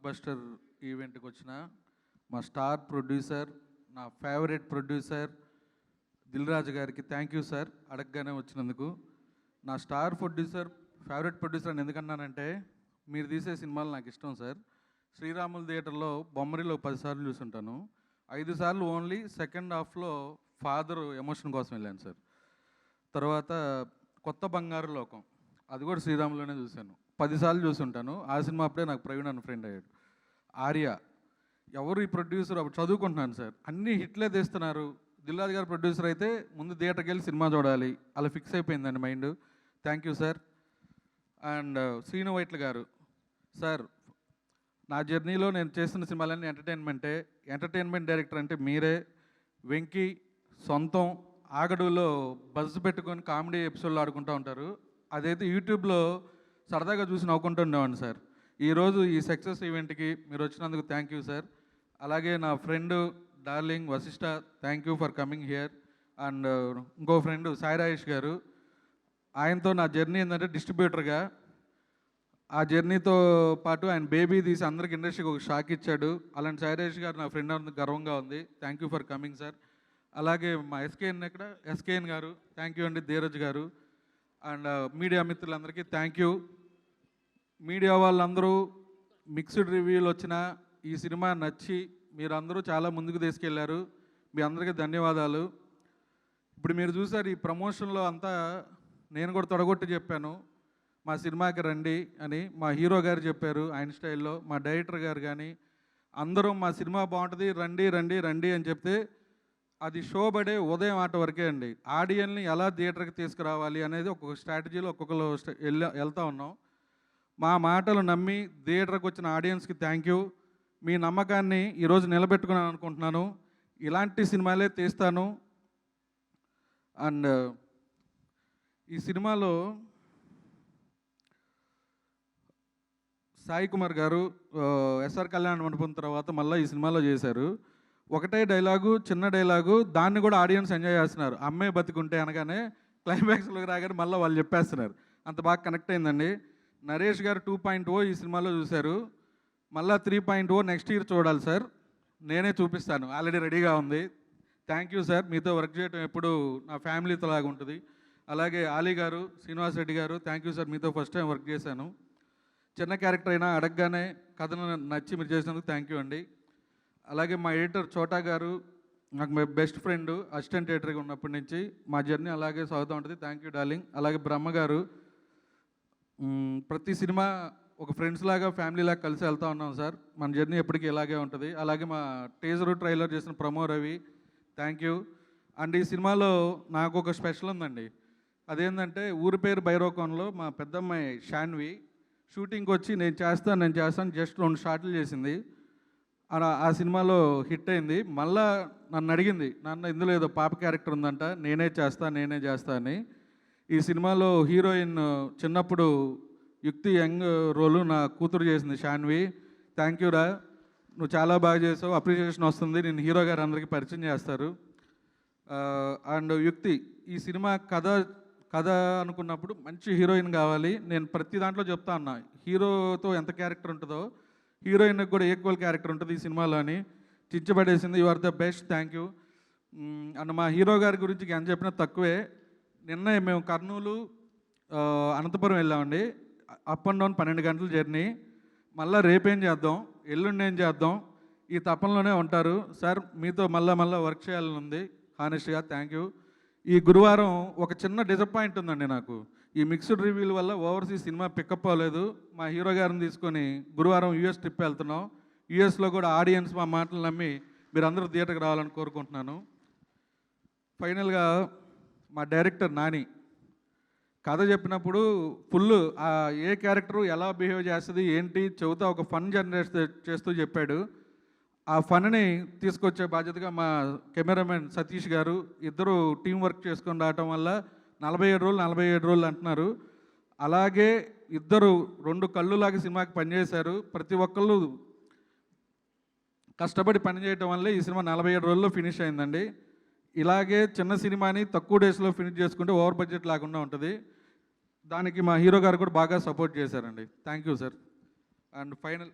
Buster ఈవెంట్కి వచ్చిన మా స్టార్ ప్రొడ్యూసర్, నా ఫేవరెట్ ప్రొడ్యూసర్ దిల్ రాజు గారికి థ్యాంక్ యూ సార్, అడగగానే వచ్చినందుకు. నా స్టార్ ప్రొడ్యూసర్, ఫేవరెట్ ప్రొడ్యూసర్ అని ఎందుకన్నానంటే, మీరు తీసే సినిమాలు నాకు ఇష్టం సార్. శ్రీరాములు థియేటర్లో బొమ్మరిలో 10 సార్లు చూసుంటాను. 5 సార్లు ఓన్లీ సెకండ్ హాఫ్లో ఫాదర్ ఎమోషన్ కోసం వెళ్ళాను సార్. తర్వాత కొత్త బంగారు లోకం, అది కూడా శ్రీరాములోనే చూశాను. 10 సార్లు చూసుంటాను. ఆ సినిమా అప్పుడే నాకు ప్రవీణ్ అన్న ఫ్రెండ్ అయ్యాడు. ఆర్య, ఎవరు ఈ ప్రొడ్యూసర్, అప్పుడు చదువుకుంటున్నాను సార్. అన్నీ హిట్లే తీస్తున్నారు. దిల్ రాజు గారు ప్రొడ్యూసర్ అయితే ముందు థియేటర్కి వెళ్ళి సినిమా చూడాలి, అలా ఫిక్స్ అయిపోయిందండి mind. Thank you sir. And Srinu Vaitla గారు సార్, నా జర్నీలో నేను చేస్తున్న సినిమాలన్నీ ఎంటర్టైన్మెంటే. ఎంటర్టైన్మెంట్ డైరెక్టర్ అంటే మీరే. వెంకీ సొంతం ఆగడులో బజ్ పెట్టుకొని కామెడీ ఎపిసోడ్లు ఆడుకుంటూ ఉంటారు. అదైతే యూట్యూబ్లో సరదాగా చూసి నవ్వుకుంటూ ఉండేవాడిని సార్. ఈరోజు ఈ సక్సెస్ ఈవెంట్కి మీరు వచ్చినందుకు థ్యాంక్ యూ సార్. అలాగే నా friend darling Vashishta, thank you for coming here. And ఇంకో ఫ్రెండ్ సాయి రాజేష్ గారు, ఆయనతో నా జర్నీ ఏంటంటే డిస్ట్రిబ్యూటర్గా. ఆ జర్నీతో పాటు ఆయన బేబీ తీసి అందరికి ఇండస్ట్రీకి ఒక షాక్ ఇచ్చాడు. అలాంటి సాయి రాజేష్ గారు నా ఫ్రెండ్ అందుకు గర్వంగా ఉంది. Thank you for coming sir. అలాగే మా ఎస్కేఎన్ గారు థ్యాంక్ యూ అండి. ధీరజ్ గారు అండ్ మీడియా మిత్రులందరికీ థ్యాంక్ యూ. మీడియా వాళ్ళందరూ మిక్స్డ్ రివ్యూలు వచ్చిన ఈ సినిమా నచ్చి మీరందరూ చాలా ముందుకు తీసుకెళ్లారు. మీ అందరికీ ధన్యవాదాలు. ఇప్పుడు మీరు చూసారు ఈ ప్రమోషన్లో అంతా నేను కూడా తొడగొట్టి చెప్పాను, మా సినిమాకి రండి అని. మా హీరో గారు చెప్పారు ఆయన స్టైల్లో, మా డైరెక్టర్ గారు కానీ అందరూ మా సినిమా బాగుంటుంది రండి రండి రండి అని చెప్తే, అది షో పడే ఉదయం ఆట వరకే అండి. ఆడియన్స్ని ఎలా థియేటర్కి తీసుకురావాలి అనేది ఒక్కొక్క స్ట్రాటజీలో ఒక్కొక్కరు వెళ్తూ ఉన్నాం. మా మాటలు నమ్మి థియేటర్కి వచ్చిన ఆడియన్స్కి థ్యాంక్ యూ. మీ నమ్మకాన్ని ఈరోజు నిలబెట్టుకున్నాను అనుకుంటున్నాను. ఇలాంటి సినిమాలే తీస్తాను. అండ్ ఈ సినిమాలో సాయి కుమార్ గారు ఎస్ఆర్ కళ్యాణ మండపం తర్వాత మళ్ళీ ఈ సినిమాలో చేశారు. ఒకటే డైలాగు, చిన్న డైలాగు, దాన్ని కూడా ఆడియన్స్ ఎంజాయ్ చేస్తున్నారు. అమ్మే బతికుంటే అనగానే క్లైమాక్స్లోకి రాగానే మళ్ళీ వాళ్ళు చెప్పేస్తున్నారు. అంత బాగా కనెక్ట్ అయిందండి. నరేష్ గారు 2.0 ఈ సినిమాలో చూశారు. మళ్ళీ 3.0 నెక్స్ట్ ఇయర్ చూడాలి సార్. నేనే చూపిస్తాను, ఆల్రెడీ రెడీగా ఉంది. Thank you sir. మీతో వర్క్ చేయడం ఎప్పుడు నా ఫ్యామిలీతో లాగా ఉంటుంది. అలాగే ఆలీ గారు, శ్రీనివాస్ రెడ్డి గారు థ్యాంక్ యూ సార్. మీతో ఫస్ట్ టైం వర్క్ చేశాను. చిన్న క్యారెక్టర్ అయినా అడగగానే కథను నచ్చి మీరు చేసినందుకు థ్యాంక్ యూ అండి. అలాగే మా ఎడిటర్ చోటా గారు, నాకు మై బెస్ట్ ఫ్రెండ్, అసిస్టెంట్ ఎడిటర్గా ఉన్నప్పటి నుంచి మా జర్నీ అలాగే సాగుతూ ఉంటుంది. Thank you darling. అలాగే బ్రహ్మ గారు, ప్రతి సినిమా ఒక ఫ్రెండ్స్ లాగా ఫ్యామిలీ లాగా కలిసి వెళ్తూ ఉన్నాం సార్. మన జర్నీ ఎప్పటికీ ఇలాగే ఉంటుంది. అలాగే మా టీజర్ ట్రైలర్ చేసిన promo Ravi thank you. And ఈ సినిమాలో నాకు ఒక స్పెషల్ ఉందండి. అదేంటంటే ఊరి పేరు భైరవకోనలో మా పెద్దమ్మాయి షాన్వి షూటింగ్కి వచ్చి నేను చేస్తాను జస్ట్ 2 షాట్లు చేసింది. ఆ సినిమాలో హిట్ అయింది. మళ్ళా నన్ను అడిగింది, నాన్న ఇందులో ఏదో పాప క్యారెక్టర్ ఉందంట, నేనే చేస్తా అని. ఈ సినిమాలో హీరోయిన్ చిన్నప్పుడు యుక్తి యంగ్ రోలు నా కూతురు చేసింది షాన్వి. థ్యాంక్ యూ రా, నువ్వు చాలా బాగా చేసావు, అప్రిషియేషన్ వస్తుంది. నేను హీరో గారు అందరికీ పరిచయం చేస్తారు. అండ్ యుక్తి, ఈ సినిమా కథ అనుకున్నప్పుడు మంచి హీరోయిన్ కావాలి. నేను ప్రతి దాంట్లో చెప్తా ఉన్నా, హీరోతో ఎంత క్యారెక్టర్ ఉంటుందో హీరోయిన్కి కూడా ఈక్వల్ క్యారెక్టర్ ఉంటుంది ఈ సినిమాలో అని. చించబడేసింది. You are the best, thank you. And మా హీరో గారి గురించి ఎంత చెప్పినా తక్కువే. నిన్న మేము కర్నూలు అనంతపురం వెళ్ళామండి. అప్ అండ్ డౌన్ 12 గంటల జర్నీ. మళ్ళీ రేపేం చేద్దాం, ఎల్లుండి ఏం చేద్దాం, ఈ తపనలోనే ఉంటారు సార్. మీతో మళ్ళీ వర్క్ చేయాలని ఉంది హానెస్ట్గా. Thank you. ఈ గురువారం ఒక చిన్న డిసప్పాయింట్ ఉందండి నాకు. ఈ మిక్స్డ్ రివ్యూల వల్ల ఓవర్సీస్ సినిమా పికప్ అవ్వలేదు. మా హీరో గారిని తీసుకొని గురువారం యూఎస్ ట్రిప్ వెళ్తున్నాం. యూఎస్లో కూడా ఆడియన్స్ మా మాటలు నమ్మి మీరందరూ థియేటర్కి రావాలని కోరుకుంటున్నాను. ఫైనల్గా మా డైరెక్టర్ నాని కథ చెప్పినప్పుడు ఫుల్ ఏ క్యారెక్టరు ఎలా బిహేవ్ చేస్తుంది ఏంటి చెబుతా ఒక ఫన్ జనరేట్ చేస్తూ చెప్పాడు. ఆ ఫన్ని తీసుకొచ్చే బాధ్యతగా మా కెమెరామెన్ సతీష్ గారు, ఇద్దరు టీం వర్క్ చేసుకొని రావటం వల్ల 47 రోజులు అంటున్నారు. అలాగే ఇద్దరు 2 కళ్ళులాగా సినిమాకి పనిచేశారు. ప్రతి ఒక్కళ్ళు కష్టపడి పనిచేయటం వల్లే ఈ సినిమా 47 రోజుల్లో ఫినిష్ అయిందండి. ఇలాగే చిన్న సినిమాని తక్కువ డేస్లో ఫినిష్ చేసుకుంటే ఓవర్ బడ్జెట్ లేకుండా ఉంటుంది. దానికి మా హీరో గారు కూడా బాగా సపోర్ట్ చేశారండి. Thank you sir. And final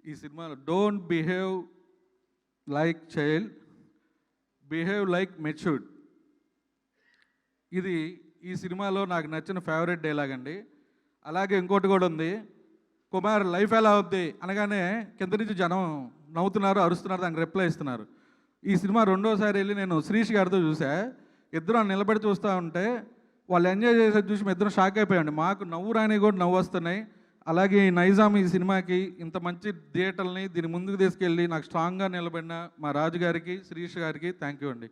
ఈ సినిమాలో don't behave like child, behave like matured. ఇది ఈ సినిమాలో నాకు నచ్చిన ఫేవరెట్ డైలాగ్ అండి. అలాగే ఇంకోటి కూడా ఉంది, కుమార్ లైఫ్ ఎలా అవుద్ది అనగానే కింద నుంచి జనం నవ్వుతున్నారు, అరుస్తున్నారు, దానికి రిప్లై ఇస్తున్నారు. ఈ సినిమా రెండోసారి వెళ్ళి నేను శిరీష్ గారితో చూసా. ఇద్దరు నిలబడి చూస్తూ ఉంటే వాళ్ళు ఎంజాయ్ చేసేది చూసి మేము ఇద్దరం షాక్ అయిపోయామండి. మాకు నవ్వు రాని కూడా నవ్వు వస్తున్నాయి. అలాగే ఈ నైజాం ఈ సినిమాకి ఇంత మంచి థియేటర్ని దీని ముందుకు తీసుకెళ్ళి నాకు స్ట్రాంగ్గా నిలబడిన మా రాజు గారికి, శిరీష్ గారికి థ్యాంక్ యూ అండి.